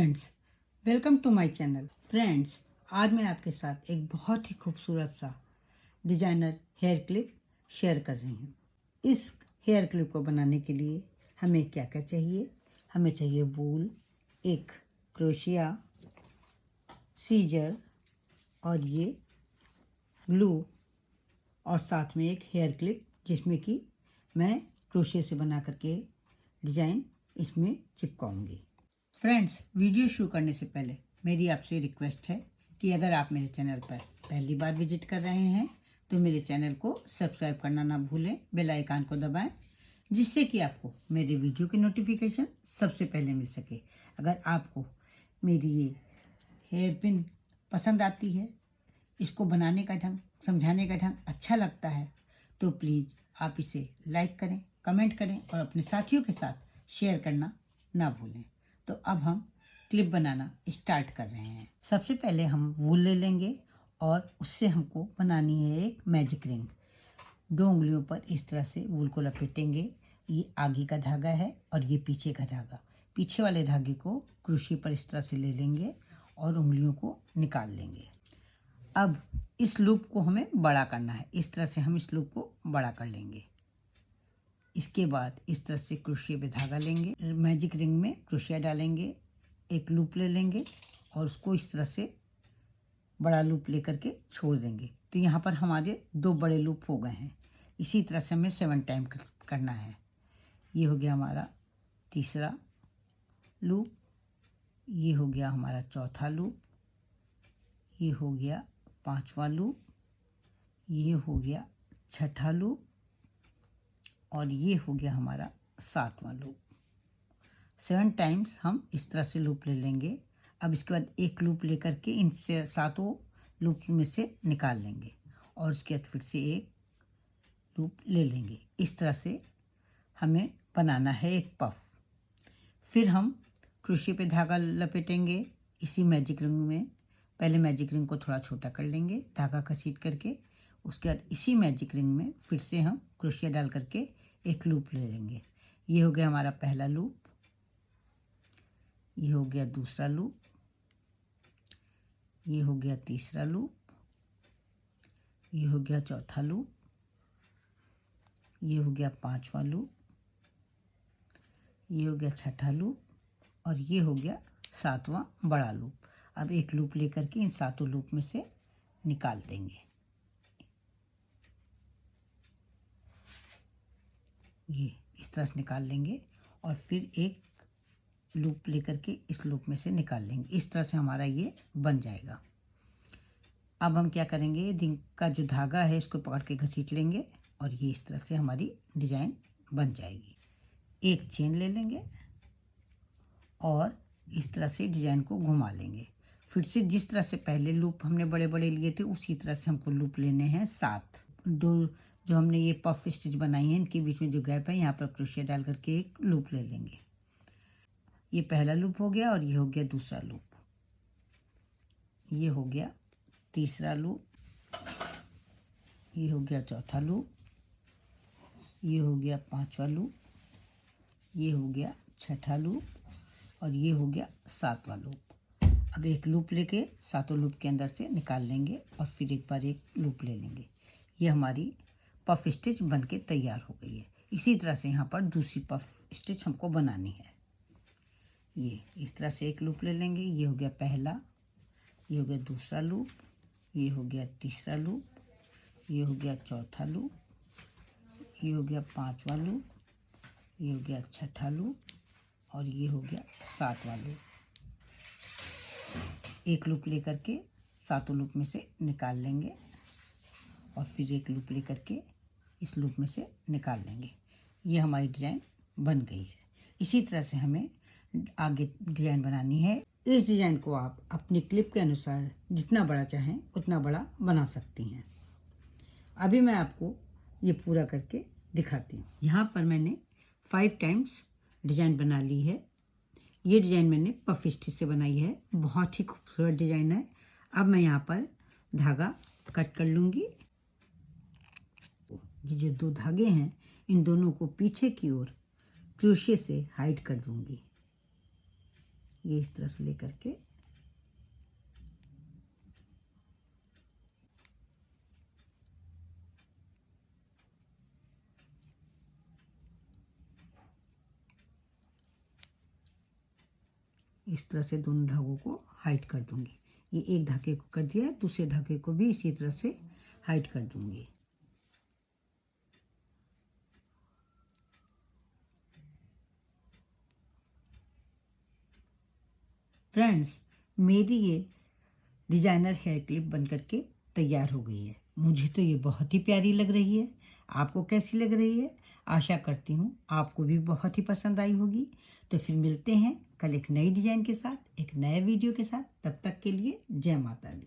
Friends, welcome to my channel. Friends, आज मैं आपके साथ एक बहुत ही खूबसूरत सा डिजाइनर हेयर क्लिप शेयर कर रही हूँ। इस हेयर क्लिप को बनाने के लिए हमें क्या क्या चाहिए? हमें चाहिए वूल, एक क्रोशिया, सीजर और ये ग्लू और साथ में एक हेयर क्लिप जिसमें कि मैं क्रोशिया से बना करके डिज़ाइन इसमें चिपकाऊंगी। फ्रेंड्स, वीडियो शुरू करने से पहले मेरी आपसे रिक्वेस्ट है कि अगर आप मेरे चैनल पर पहली बार विजिट कर रहे हैं तो मेरे चैनल को सब्सक्राइब करना ना भूलें, बेल आइकन को दबाएं जिससे कि आपको मेरे वीडियो की नोटिफिकेशन सबसे पहले मिल सके। अगर आपको मेरी ये हेयर पिन पसंद आती है, इसको बनाने का ढंग, समझाने का ढंग अच्छा लगता है तो प्लीज़ आप इसे लाइक करें, कमेंट करें और अपने साथियों के साथ शेयर करना ना भूलें। तो अब हम क्लिप बनाना स्टार्ट कर रहे हैं। सबसे पहले हम वूल ले लेंगे और उससे हमको बनानी है एक मैजिक रिंग। 2 उंगलियों पर इस तरह से वूल को लपेटेंगे। ये आगे का धागा है और ये पीछे का धागा। पीछे वाले धागे को क्रोशे पर इस तरह से ले लेंगे और उंगलियों को निकाल लेंगे। अब इस लूप को हमें बड़ा करना है। इस तरह से हम इस लूप को बड़ा कर लेंगे। इसके बाद इस तरह से क्रोशिया पे धागा लेंगे, मैजिक रिंग में क्रोशिया डालेंगे, एक लूप ले लेंगे और उसको इस तरह से बड़ा लूप लेकर के छोड़ देंगे। तो यहाँ पर हमारे 2 बड़े लूप हो गए हैं। इसी तरह से हमें 7 टाइम करना है। ये हो गया हमारा तीसरा लूप, ये हो गया हमारा चौथा लूप, ये हो गया 5वां लूप, ये हो गया 6ठा लूप और ये हो गया हमारा 7वां लूप। 7 टाइम्स हम इस तरह से लूप ले लेंगे। अब इसके बाद एक लूप लेकर के इन 7 लूप में से निकाल लेंगे और उसके बाद फिर से एक लूप ले लेंगे। इस तरह से हमें बनाना है एक पफ। फिर हम क्रोशे पे धागा लपेटेंगे इसी मैजिक रिंग में। पहले मैजिक रिंग को थोड़ा छोटा कर लेंगे धागा घसीट करके। उसके बाद इसी मैजिक रिंग में फिर से हम क्रोशिया डाल करके एक लूप ले लेंगे। ये हो गया हमारा पहला लूप, ये हो गया दूसरा लूप, ये हो गया तीसरा लूप, ये हो गया चौथा लूप, ये हो गया 5वां लूप, ये हो गया 6ठा लूप और ये हो गया 7वां बड़ा लूप। अब एक लूप लेकर के इन 7 लूप में से निकाल देंगे। ये इस तरह से निकाल लेंगे और फिर एक लूप लेकर के इस लूप में से निकाल लेंगे। इस तरह से हमारा ये बन जाएगा। अब हम क्या करेंगे, रिंग का जो धागा है इसको पकड़ के घसीट लेंगे और ये इस तरह से हमारी डिजाइन बन जाएगी। एक चेन ले लेंगे और इस तरह से डिजाइन को घुमा लेंगे। फिर से जिस तरह से पहले लूप हमने बड़े बड़े लिए थे उसी तरह से हमको लूप लेने हैं 7। 2 जो हमने ये पफ स्टिच बनाई है इनके बीच में जो गैप है यहाँ पर क्रोशिया डाल करके एक लूप ले लेंगे। ये पहला लूप हो गया और ये हो गया दूसरा लूप, ये हो गया तीसरा लूप, ये हो गया चौथा लूप, ये हो गया 5वां लूप, ये हो गया 6ठा लूप और ये हो गया 7वां लूप। अब एक लूप लेके 7 लूप के अंदर से निकाल लेंगे और फिर एक बार एक लूप ले लेंगे। ये हमारी पफ स्टिच बन के तैयार हो गई है। इसी तरह से यहाँ पर दूसरी पफ स्टिच हमको बनानी है। ये इस तरह से एक लूप ले लेंगे, ये हो गया पहला, ये हो गया दूसरा लूप, ये हो गया तीसरा लूप, ये हो गया चौथा लूप, ये हो गया 5वां लूप, ये हो गया 6ठा लूप और ये हो गया 7वां लूप। एक लूप लेकर के 7 लूप में से निकाल लेंगे और फिर एक लूप लेकर के इस लूप में से निकाल लेंगे। ये हमारी डिज़ाइन बन गई है। इसी तरह से हमें आगे डिज़ाइन बनानी है। इस डिज़ाइन को आप अपनी क्लिप के अनुसार जितना बड़ा चाहें उतना बड़ा बना सकती हैं। अभी मैं आपको ये पूरा करके दिखाती हूँ। यहाँ पर मैंने 5 टाइम्स डिज़ाइन बना ली है। ये डिज़ाइन मैंने पफ स्टिच से बनाई है। बहुत ही खूबसूरत डिज़ाइन है। अब मैं यहाँ पर धागा कट कर लूँगी। ये जो 2 धागे हैं इन दोनों को पीछे की ओर क्रोशे से हाइड कर दूँगी। ये इस तरह से लेकर के इस तरह से दोनों धागों को हाइड कर दूंगी। ये एक धागे को कर दिया, दूसरे धागे को भी इसी तरह से हाइड कर दूंगी। फ्रेंड्स, मेरी ये डिजाइनर हेयर क्लिप बन करके तैयार हो गई है। मुझे तो ये बहुत ही प्यारी लग रही है। आपको कैसी लग रही है? आशा करती हूँ आपको भी बहुत ही पसंद आई होगी। तो फिर मिलते हैं कल एक नई डिजाइन के साथ, एक नए वीडियो के साथ। तब तक के लिए जय माता दी।